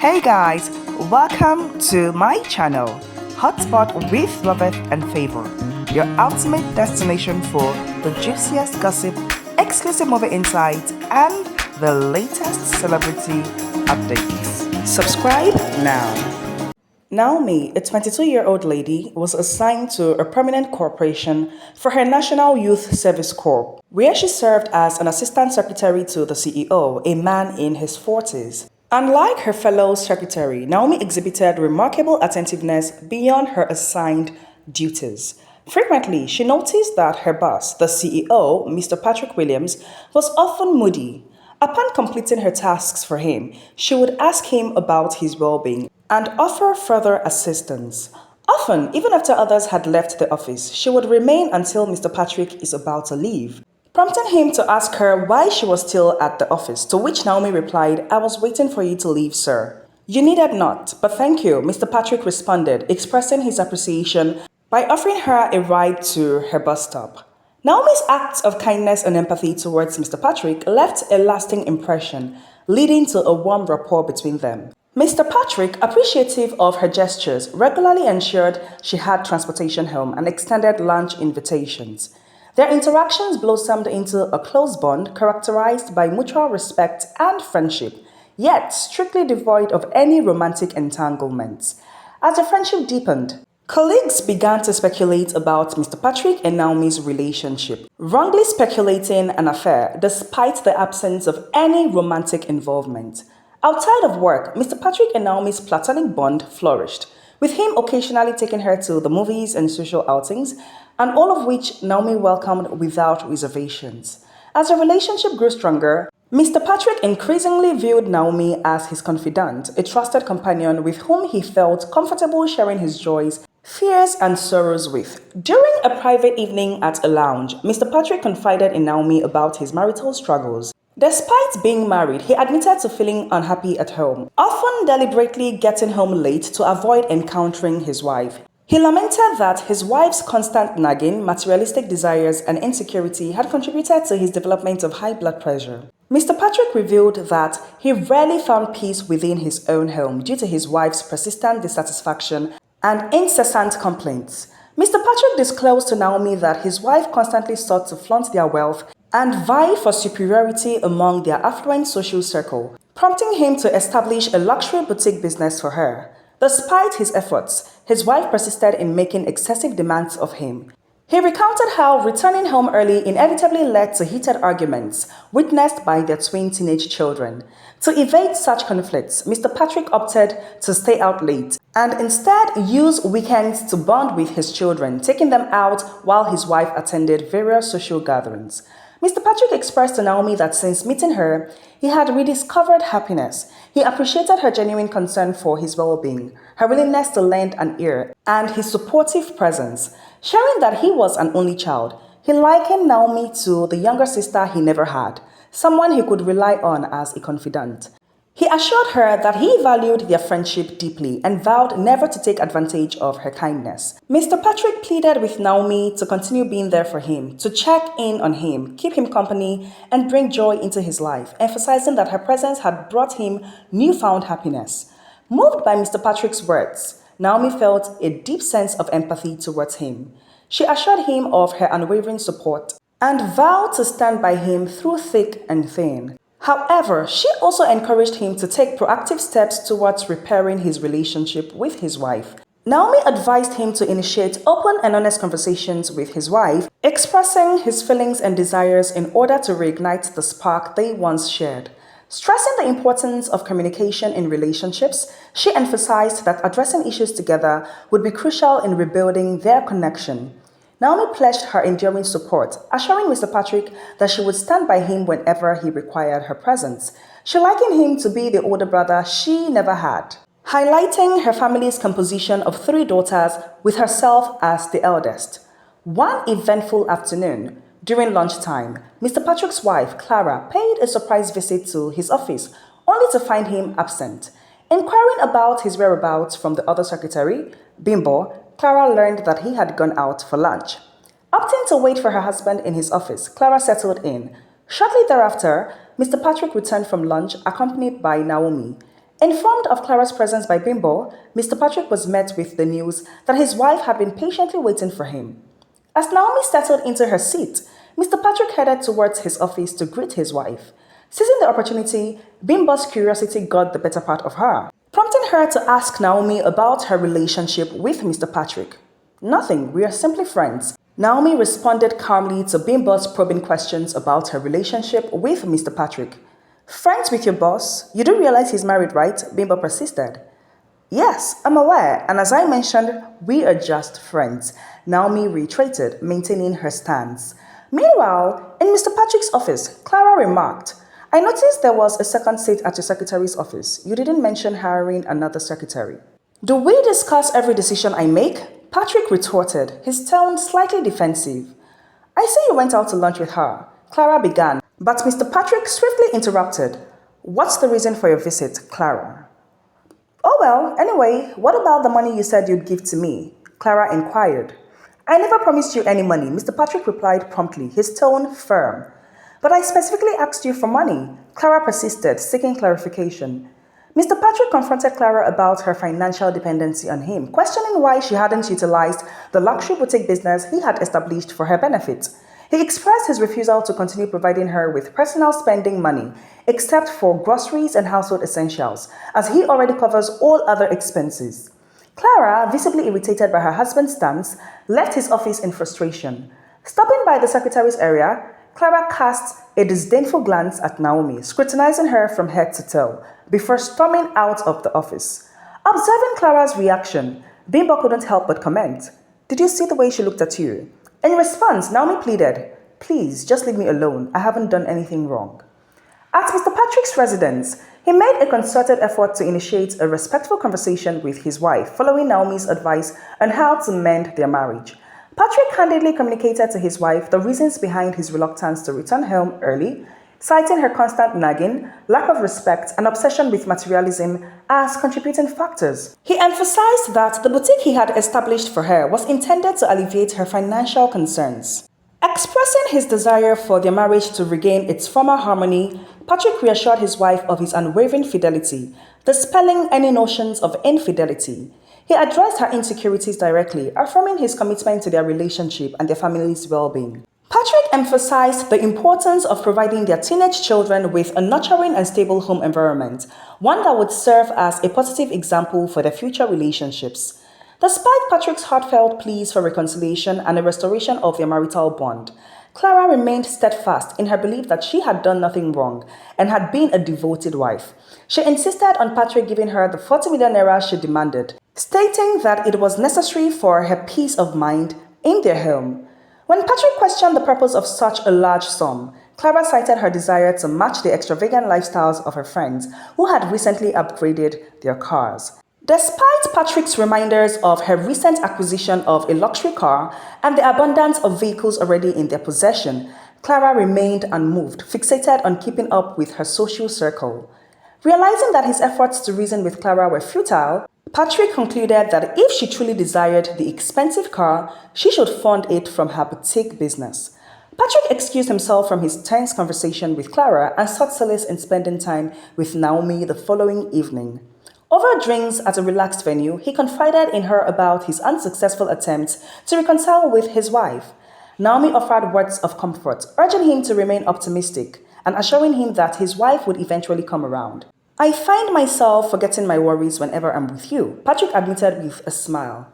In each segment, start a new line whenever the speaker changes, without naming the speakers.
Hey guys, welcome to my channel, Hotspot with Robert and Favor, your ultimate destination for the juiciest gossip, exclusive movie insights, and the latest celebrity updates. Subscribe now. Naomi, a 22-year-old lady, was assigned to a permanent corporation for her National Youth Service Corps, where she served as an assistant secretary to the CEO, a man in his 40s. Unlike her fellow secretary, Naomi exhibited remarkable attentiveness beyond her assigned duties. Frequently, she noticed that her boss, the CEO, Mr. Patrick Williams, was often moody. Upon completing her tasks for him, she would ask him about his well-being and offer further assistance. Often, even after others had left the office, she would remain until Mr. Patrick is about to leave, prompting him to ask her why she was still at the office, to which Naomi replied, "I was waiting for you to leave, sir." "You needed not, but thank you," Mr. Patrick responded, expressing his appreciation by offering her a ride to her bus stop. Naomi's acts of kindness and empathy towards Mr. Patrick left a lasting impression, leading to a warm rapport between them. Mr. Patrick, appreciative of her gestures, regularly ensured she had transportation home and extended lunch invitations. Their interactions blossomed into a close bond characterized by mutual respect and friendship, yet strictly devoid of any romantic entanglements. As the friendship deepened, colleagues began to speculate about Mr. Patrick and Naomi's relationship, wrongly speculating an affair despite the absence of any romantic involvement. Outside of work, Mr. Patrick and Naomi's platonic bond flourished, with him occasionally taking her to the movies and social outings, and all of which Naomi welcomed without reservations. As the relationship grew stronger, Mr. Patrick increasingly viewed Naomi as his confidant, a trusted companion with whom he felt comfortable sharing his joys, fears, and sorrows with. During a private evening at a lounge, Mr. Patrick confided in Naomi about his marital struggles. Despite being married, he admitted to feeling unhappy at home, often deliberately getting home late to avoid encountering his wife. He lamented that his wife's constant nagging, materialistic desires, and insecurity had contributed to his development of high blood pressure. Mr. Patrick revealed that he rarely found peace within his own home due to his wife's persistent dissatisfaction and incessant complaints. Mr. Patrick disclosed to Naomi that his wife constantly sought to flaunt their wealth and vie for superiority among their affluent social circle, prompting him to establish a luxury boutique business for her. Despite his efforts, his wife persisted in making excessive demands of him. He recounted how returning home early inevitably led to heated arguments, witnessed by their twin teenage children. To evade such conflicts, Mr. Patrick opted to stay out late and instead use weekends to bond with his children, taking them out while his wife attended various social gatherings. Mr. Patrick expressed to Naomi that since meeting her, he had rediscovered happiness. He appreciated her genuine concern for his well-being, her willingness to lend an ear, and his supportive presence. Sharing that he was an only child, he likened Naomi to the younger sister he never had, someone he could rely on as a confidant. He assured her that he valued their friendship deeply and vowed never to take advantage of her kindness. Mr. Patrick pleaded with Naomi to continue being there for him, to check in on him, keep him company, and bring joy into his life, emphasizing that her presence had brought him newfound happiness. Moved by Mr. Patrick's words, Naomi felt a deep sense of empathy towards him. She assured him of her unwavering support and vowed to stand by him through thick and thin. However, she also encouraged him to take proactive steps towards repairing his relationship with his wife. Naomi advised him to initiate open and honest conversations with his wife, expressing his feelings and desires in order to reignite the spark they once shared. Stressing the importance of communication in relationships, she emphasized that addressing issues together would be crucial in rebuilding their connection. Naomi pledged her enduring support, assuring Mr. Patrick that she would stand by him whenever he required her presence. She likened him to be the older brother she never had, highlighting her family's composition of 3 daughters with herself as the eldest. One eventful afternoon, during lunchtime, Mr. Patrick's wife, Clara, paid a surprise visit to his office, only to find him absent. Inquiring about his whereabouts from the other secretary, Bimbo, Clara learned that he had gone out for lunch. Opting to wait for her husband in his office, Clara settled in. Shortly thereafter, Mr. Patrick returned from lunch accompanied by Naomi. Informed of Clara's presence by Bimbo, Mr. Patrick was met with the news that his wife had been patiently waiting for him. As Naomi settled into her seat, Mr. Patrick headed towards his office to greet his wife. Seizing the opportunity, Bimbo's curiosity got the better part of her, prompting her to ask Naomi about her relationship with Mr. Patrick. Nothing, we are simply friends. Naomi responded calmly to Bimbo's probing questions about her relationship with Mr. Patrick. Friends with your boss? You do realize he's married, right? Bimbo persisted. Yes, I'm aware, and as I mentioned, we are just friends, Naomi reiterated, maintaining her stance. Meanwhile, in Mr. Patrick's office, Clara remarked, I noticed there was a second seat at your secretary's office. You didn't mention hiring another secretary. Do we discuss every decision I make? Patrick retorted, his tone slightly defensive. I see you went out to lunch with her. Clara began, but Mr. Patrick swiftly interrupted. What's the reason for your visit, Clara? Oh well, anyway, what about the money you said you'd give to me? Clara inquired. I never promised you any money, Mr. Patrick replied promptly, his tone firm. But I specifically asked you for money. Clara persisted, seeking clarification. Mr. Patrick confronted Clara about her financial dependency on him, questioning why she hadn't utilized the luxury boutique business he had established for her benefit. He expressed his refusal to continue providing her with personal spending money, except for groceries and household essentials, as he already covers all other expenses. Clara, visibly irritated by her husband's stance, left his office in frustration. Stopping by the secretary's area, Clara cast a disdainful glance at Naomi, scrutinizing her from head to toe, before storming out of the office. Observing Clara's reaction, Bimbo couldn't help but comment, Did you see the way she looked at you? In response, Naomi pleaded, Please, just leave me alone. I haven't done anything wrong. At Mr. Patrick's residence, he made a concerted effort to initiate a respectful conversation with his wife, following Naomi's advice on how to mend their marriage. Patrick candidly communicated to his wife the reasons behind his reluctance to return home early, citing her constant nagging, lack of respect, and obsession with materialism as contributing factors. He emphasized that the boutique he had established for her was intended to alleviate her financial concerns. Expressing his desire for their marriage to regain its former harmony, Patrick reassured his wife of his unwavering fidelity, dispelling any notions of infidelity. He addressed her insecurities directly, affirming his commitment to their relationship and their family's well-being. Patrick emphasized the importance of providing their teenage children with a nurturing and stable home environment, one that would serve as a positive example for their future relationships. Despite Patrick's heartfelt pleas for reconciliation and a restoration of their marital bond, Clara remained steadfast in her belief that she had done nothing wrong and had been a devoted wife. She insisted on Patrick giving her the 40 million naira she demanded, stating that it was necessary for her peace of mind in their home. When Patrick questioned the purpose of such a large sum, Clara cited her desire to match the extravagant lifestyles of her friends who had recently upgraded their cars. Despite Patrick's reminders of her recent acquisition of a luxury car and the abundance of vehicles already in their possession, Clara remained unmoved, fixated on keeping up with her social circle. Realizing that his efforts to reason with Clara were futile, Patrick concluded that if she truly desired the expensive car, she should fund it from her boutique business. Patrick excused himself from his tense conversation with Clara and sought solace in spending time with Naomi the following evening. Over drinks at a relaxed venue, he confided in her about his unsuccessful attempts to reconcile with his wife. Naomi offered words of comfort, urging him to remain optimistic and assuring him that his wife would eventually come around. I find myself forgetting my worries whenever I'm with you, Patrick admitted with a smile.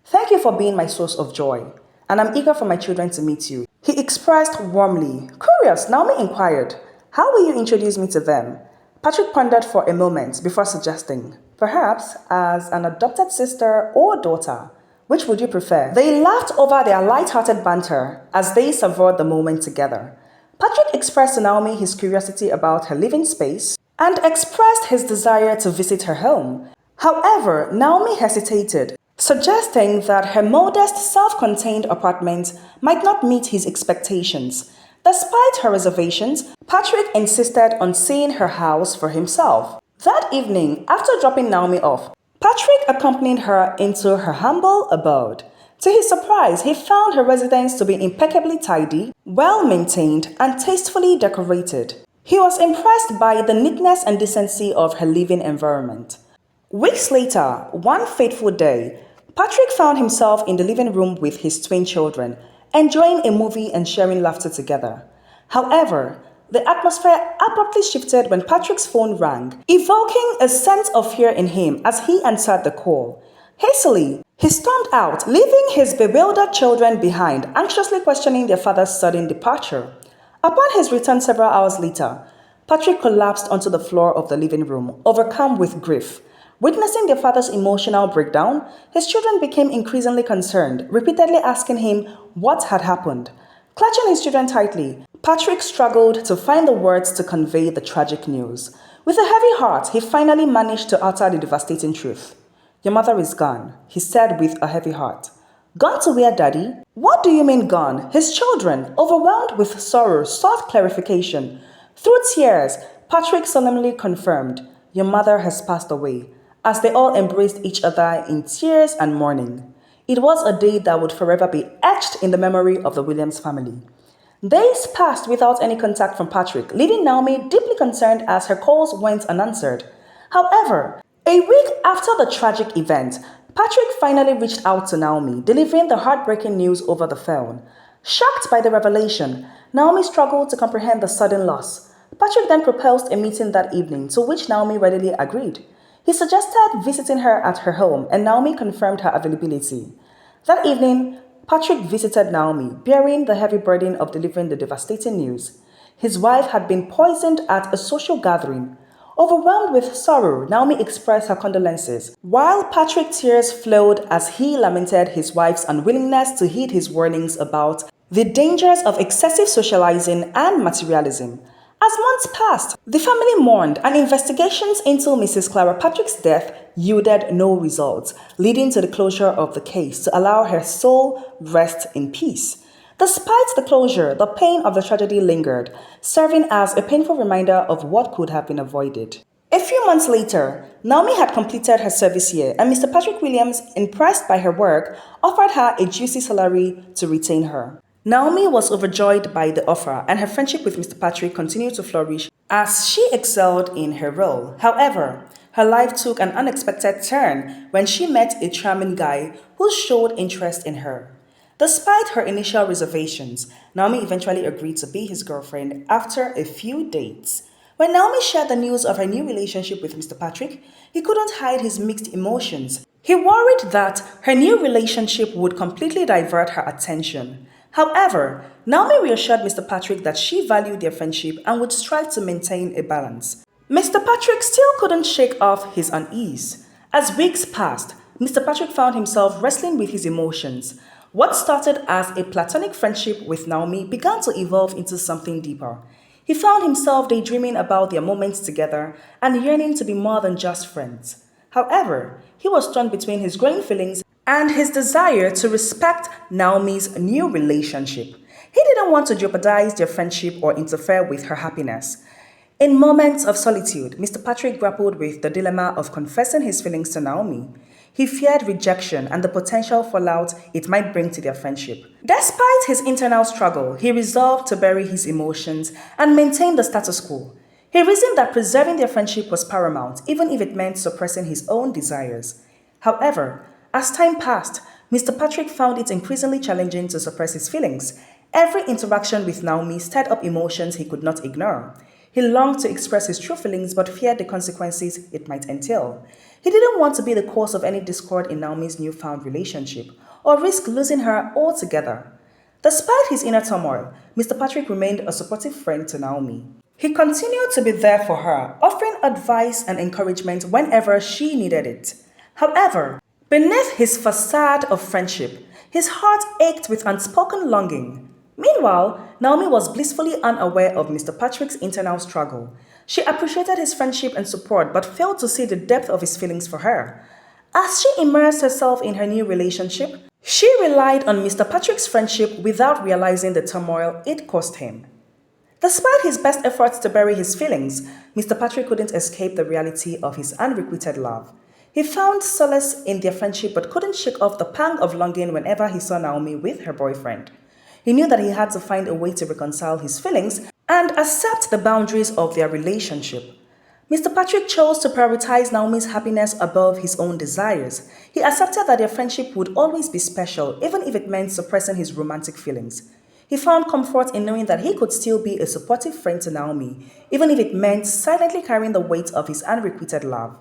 Thank you for being my source of joy, and I'm eager for my children to meet you, he expressed warmly. Curious, Naomi inquired, How will you introduce me to them? Patrick pondered for a moment before suggesting, perhaps as an adopted sister or daughter. Which would you prefer? They laughed over their light-hearted banter as they savored the moment together. Patrick expressed to Naomi his curiosity about her living space and expressed his desire to visit her home. However, Naomi hesitated, suggesting that her modest, self-contained apartment might not meet his expectations. Despite her reservations, Patrick insisted on seeing her house for himself. That evening, after dropping Naomi off, Patrick accompanied her into her humble abode. To his surprise, he found her residence to be impeccably tidy, well-maintained, and tastefully decorated. He was impressed by the neatness and decency of her living environment. Weeks later, one fateful day, Patrick found himself in the living room with his twin children, enjoying a movie and sharing laughter together. However, the atmosphere abruptly shifted when Patrick's phone rang, evoking a sense of fear in him as he answered the call. Hastily, he stormed out, leaving his bewildered children behind, anxiously questioning their father's sudden departure. Upon his return several hours later, Patrick collapsed onto the floor of the living room, overcome with grief. Witnessing their father's emotional breakdown, his children became increasingly concerned, repeatedly asking him what had happened. Clutching his children tightly, Patrick struggled to find the words to convey the tragic news. With a heavy heart, he finally managed to utter the devastating truth. "Your mother is gone," he said with a heavy heart. "Gone to where, Daddy?" "What do you mean gone?" His children, overwhelmed with sorrow, sought clarification. Through tears, Patrick solemnly confirmed, "Your mother has passed away," as they all embraced each other in tears and mourning. It was a day that would forever be etched in the memory of the Williams family. Days passed without any contact from Patrick, leaving Naomi deeply concerned as her calls went unanswered. However, a week after the tragic event, Patrick finally reached out to Naomi, delivering the heartbreaking news over the phone. Shocked by the revelation, Naomi struggled to comprehend the sudden loss. Patrick then proposed a meeting that evening, to which Naomi readily agreed. He suggested visiting her at her home, and Naomi confirmed her availability. That evening, Patrick visited Naomi, bearing the heavy burden of delivering the devastating news. His wife had been poisoned at a social gathering. Overwhelmed with sorrow, Naomi expressed her condolences, while Patrick's tears flowed as he lamented his wife's unwillingness to heed his warnings about the dangers of excessive socializing and materialism. As months passed, the family mourned, and investigations into Mrs. Clara Patrick's death yielded no results, leading to the closure of the case to allow her soul rest in peace. Despite the closure, the pain of the tragedy lingered, serving as a painful reminder of what could have been avoided. A few months later, Naomi had completed her service year, and Mr. Patrick Williams, impressed by her work, offered her a juicy salary to retain her. Naomi was overjoyed by the offer, and her friendship with Mr. Patrick continued to flourish as she excelled in her role. However, her life took an unexpected turn when she met a charming guy who showed interest in her. Despite her initial reservations, Naomi eventually agreed to be his girlfriend after a few dates. When Naomi shared the news of her new relationship with Mr. Patrick, he couldn't hide his mixed emotions. He worried that her new relationship would completely divert her attention. However, Naomi reassured Mr. Patrick that she valued their friendship and would strive to maintain a balance. Mr. Patrick still couldn't shake off his unease. As weeks passed, Mr. Patrick found himself wrestling with his emotions. What started as a platonic friendship with Naomi began to evolve into something deeper. He found himself daydreaming about their moments together and yearning to be more than just friends. However, he was torn between his growing feelings and his desire to respect Naomi's new relationship. He didn't want to jeopardize their friendship or interfere with her happiness. In moments of solitude, Mr. Patrick grappled with the dilemma of confessing his feelings to Naomi. He feared rejection and the potential fallout it might bring to their friendship. Despite his internal struggle, he resolved to bury his emotions and maintain the status quo. He reasoned that preserving their friendship was paramount, even if it meant suppressing his own desires. However, as time passed, Mr. Patrick found it increasingly challenging to suppress his feelings. Every interaction with Naomi stirred up emotions he could not ignore. He longed to express his true feelings but feared the consequences it might entail. He didn't want to be the cause of any discord in Naomi's newfound relationship or risk losing her altogether. Despite his inner turmoil, Mr. Patrick remained a supportive friend to Naomi. He continued to be there for her, offering advice and encouragement whenever she needed it. However, beneath his facade of friendship, his heart ached with unspoken longing. Meanwhile, Naomi was blissfully unaware of Mr. Patrick's internal struggle. She appreciated his friendship and support but failed to see the depth of his feelings for her. As she immersed herself in her new relationship, she relied on Mr. Patrick's friendship without realizing the turmoil it caused him. Despite his best efforts to bury his feelings, Mr. Patrick couldn't escape the reality of his unrequited love. He found solace in their friendship but couldn't shake off the pang of longing whenever he saw Naomi with her boyfriend. He knew that he had to find a way to reconcile his feelings and accept the boundaries of their relationship. Mr. Patrick chose to prioritize Naomi's happiness above his own desires. He accepted that their friendship would always be special, even if it meant suppressing his romantic feelings. He found comfort in knowing that he could still be a supportive friend to Naomi, even if it meant silently carrying the weight of his unrequited love.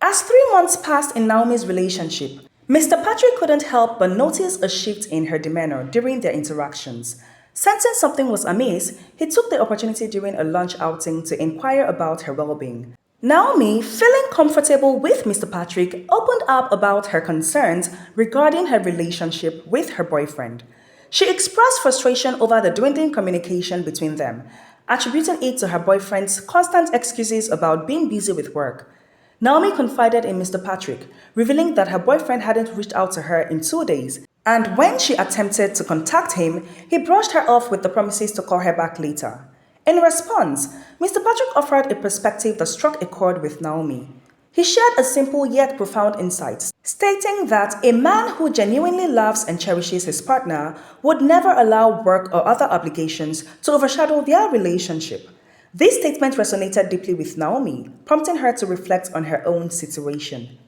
As 3 months passed in Naomi's relationship, Mr. Patrick couldn't help but notice a shift in her demeanor during their interactions. Sensing something was amiss, he took the opportunity during a lunch outing to inquire about her well-being. Naomi, feeling comfortable with Mr. Patrick, opened up about her concerns regarding her relationship with her boyfriend. She expressed frustration over the dwindling communication between them, attributing it to her boyfriend's constant excuses about being busy with work. Naomi confided in Mr. Patrick, revealing that her boyfriend hadn't reached out to her in 2 days, and when she attempted to contact him, he brushed her off with the promises to call her back later. In response, Mr. Patrick offered a perspective that struck a chord with Naomi. He shared a simple yet profound insight, stating that a man who genuinely loves and cherishes his partner would never allow work or other obligations to overshadow their relationship. This statement resonated deeply with Naomi, prompting her to reflect on her own situation.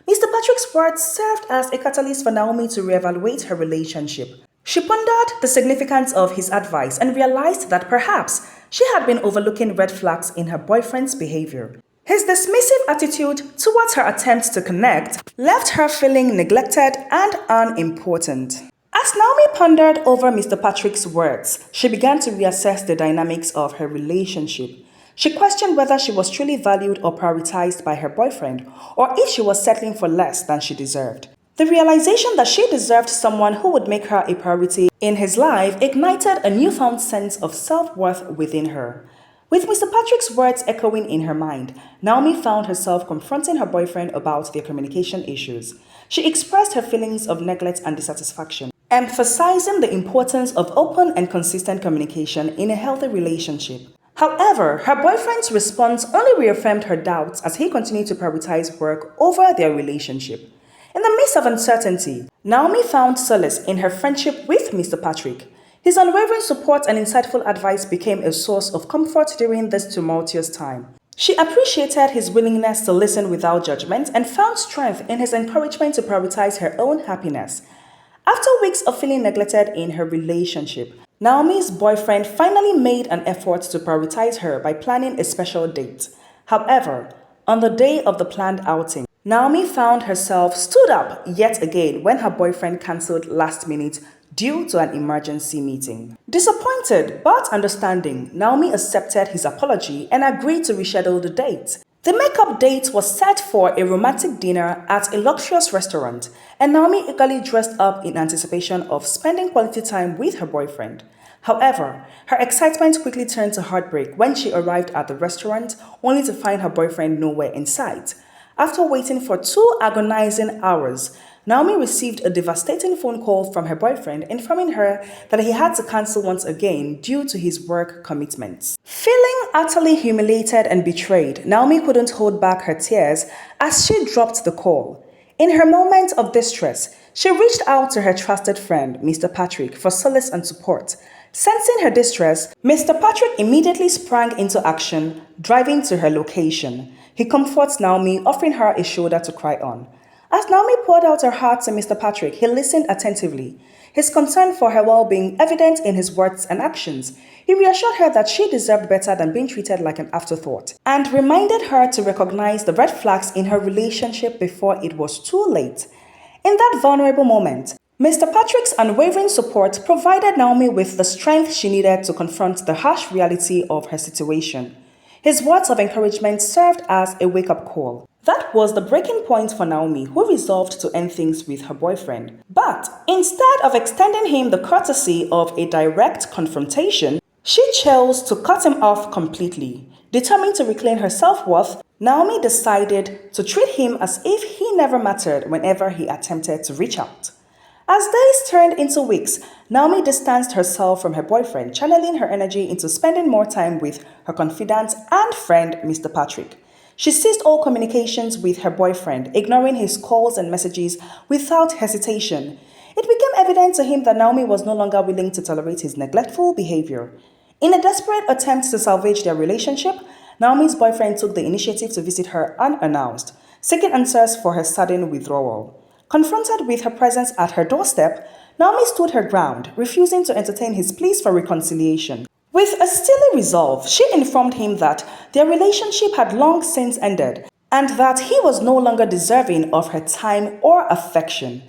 Mr. Patrick's words served as a catalyst for Naomi to reevaluate her relationship. She pondered the significance of his advice and realized that perhaps she had been overlooking red flags in her boyfriend's behavior. His dismissive attitude towards her attempts to connect left her feeling neglected and unimportant. As Naomi pondered over Mr. Patrick's words, she began to reassess the dynamics of her relationship. She questioned whether she was truly valued or prioritized by her boyfriend, or if she was settling for less than she deserved. The realization that she deserved someone who would make her a priority in his life ignited a newfound sense of self-worth within her. With Mr. Patrick's words echoing in her mind, Naomi found herself confronting her boyfriend about their communication issues. She expressed her feelings of neglect and dissatisfaction, emphasizing the importance of open and consistent communication in a healthy relationship. However, her boyfriend's response only reaffirmed her doubts as he continued to prioritize work over their relationship. In the midst of uncertainty, Naomi found solace in her friendship with Mr. Patrick. His unwavering support and insightful advice became a source of comfort during this tumultuous time. She appreciated his willingness to listen without judgment and found strength in his encouragement to prioritize her own happiness. After weeks of feeling neglected in her relationship, Naomi's boyfriend finally made an effort to prioritize her by planning a special date. However, on the day of the planned outing, Naomi found herself stood up yet again when her boyfriend cancelled last minute due to an emergency meeting. Disappointed but understanding, Naomi accepted his apology and agreed to reschedule the date. The makeup date was set for a romantic dinner at a luxurious restaurant, and Naomi eagerly dressed up in anticipation of spending quality time with her boyfriend. However, her excitement quickly turned to heartbreak when she arrived at the restaurant only to find her boyfriend nowhere in sight. After waiting for 2 agonizing hours, Naomi received a devastating phone call from her boyfriend informing her that he had to cancel once again due to his work commitments. Feeling utterly humiliated and betrayed, Naomi couldn't hold back her tears as she dropped the call. In her moment of distress, she reached out to her trusted friend, Mr. Patrick, for solace and support. Sensing her distress, Mr. Patrick immediately sprang into action, driving to her location. He comforts Naomi, offering her a shoulder to cry on. As Naomi poured out her heart to Mr. Patrick, he listened attentively, his concern for her well-being evident in his words and actions. He reassured her that she deserved better than being treated like an afterthought, and reminded her to recognize the red flags in her relationship before it was too late. In that vulnerable moment, Mr. Patrick's unwavering support provided Naomi with the strength she needed to confront the harsh reality of her situation. His words of encouragement served as a wake-up call. That was the breaking point for Naomi, who resolved to end things with her boyfriend. But instead of extending him the courtesy of a direct confrontation, she chose to cut him off completely. Determined to reclaim her self-worth, Naomi decided to treat him as if he never mattered whenever he attempted to reach out. As days turned into weeks, Naomi distanced herself from her boyfriend, channeling her energy into spending more time with her confidant and friend, Mr. Patrick. She ceased all communications with her boyfriend, ignoring his calls and messages without hesitation. It became evident to him that Naomi was no longer willing to tolerate his neglectful behavior. In a desperate attempt to salvage their relationship, Naomi's boyfriend took the initiative to visit her unannounced, seeking answers for her sudden withdrawal. Confronted with her presence at her doorstep, Naomi stood her ground, refusing to entertain his pleas for reconciliation. With a steely resolve, she informed him that their relationship had long since ended and that he was no longer deserving of her time or affection.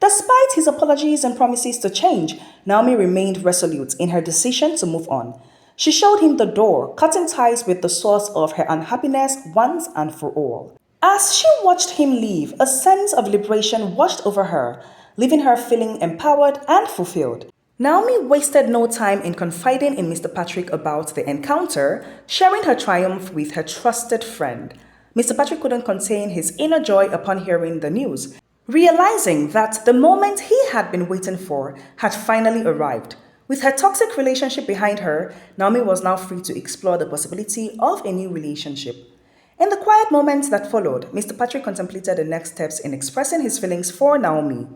Despite his apologies and promises to change, Naomi remained resolute in her decision to move on. She showed him the door, cutting ties with the source of her unhappiness once and for all. As she watched him leave, a sense of liberation washed over her, leaving her feeling empowered and fulfilled. Naomi wasted no time in confiding in Mr. Patrick about the encounter, sharing her triumph with her trusted friend. Mr. Patrick couldn't contain his inner joy upon hearing the news, realizing that the moment he had been waiting for had finally arrived. With her toxic relationship behind her, Naomi was now free to explore the possibility of a new relationship. In the quiet moments that followed, Mr. Patrick contemplated the next steps in expressing his feelings for Naomi.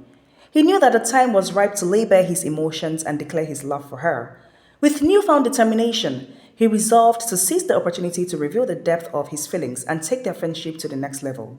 He knew that the time was ripe to lay bare his emotions and declare his love for her. With newfound determination, he resolved to seize the opportunity to reveal the depth of his feelings and take their friendship to the next level.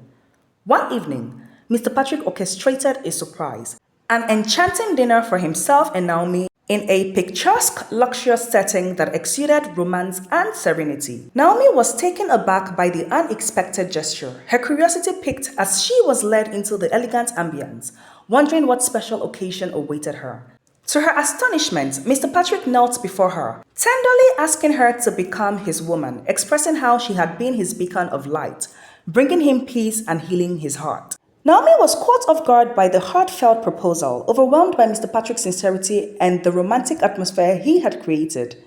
One evening, Mr. Patrick orchestrated a surprise, an enchanting dinner for himself and Naomi in a picturesque, luxurious setting that exuded romance and serenity. Naomi was taken aback by the unexpected gesture. Her curiosity piqued as she was led into the elegant ambience, wondering what special occasion awaited her. To her astonishment, Mr. Patrick knelt before her, tenderly asking her to become his woman, expressing how she had been his beacon of light, bringing him peace and healing his heart. Naomi was caught off guard by the heartfelt proposal, overwhelmed by Mr. Patrick's sincerity and the romantic atmosphere he had created.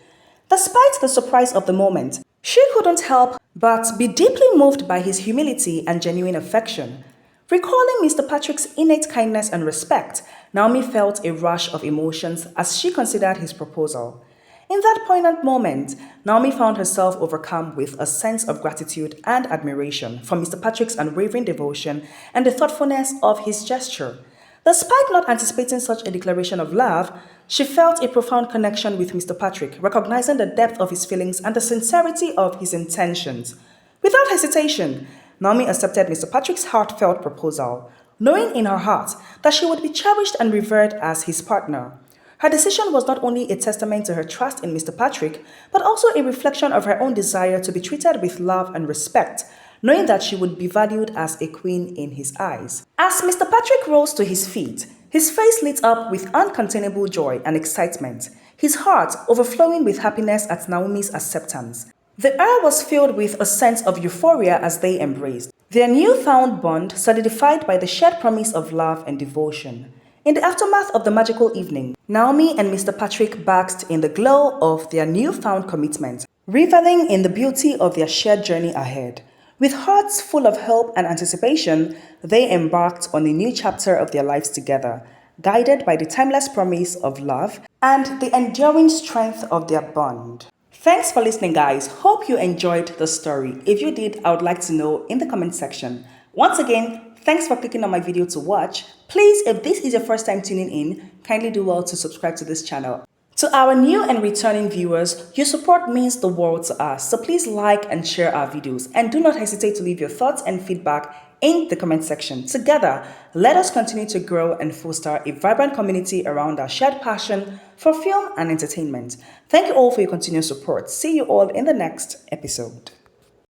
Despite the surprise of the moment, she couldn't help but be deeply moved by his humility and genuine affection. Recalling Mr. Patrick's innate kindness and respect, Naomi felt a rush of emotions as she considered his proposal. In that poignant moment, Naomi found herself overcome with a sense of gratitude and admiration for Mr. Patrick's unwavering devotion and the thoughtfulness of his gesture. Despite not anticipating such a declaration of love, she felt a profound connection with Mr. Patrick, recognizing the depth of his feelings and the sincerity of his intentions. Without hesitation, Naomi accepted Mr. Patrick's heartfelt proposal, knowing in her heart that she would be cherished and revered as his partner. Her decision was not only a testament to her trust in Mr. Patrick, but also a reflection of her own desire to be treated with love and respect, knowing that she would be valued as a queen in his eyes. As Mr. Patrick rose to his feet, his face lit up with uncontainable joy and excitement, his heart overflowing with happiness at Naomi's acceptance. The air was filled with a sense of euphoria as they embraced, their newfound bond solidified by the shared promise of love and devotion. In the aftermath of the magical evening, Naomi and Mr. Patrick basked in the glow of their newfound commitment, reveling in the beauty of their shared journey ahead. With hearts full of hope and anticipation, they embarked on a new chapter of their lives together, guided by the timeless promise of love and the enduring strength of their bond. Thanks for listening, guys. Hope you enjoyed the story. If you did, I would like to know in the comment section. Once again, thanks for clicking on my video to watch. Please, if this is your first time tuning in, kindly do well to subscribe to this channel. To our new and returning viewers, your support means the world to us. So please like and share our videos. And do not hesitate to leave your thoughts and feedback in the comment section. Together, let us continue to grow and foster a vibrant community around our shared passion for film and entertainment. Thank you all for your continued support. See you all in the next episode.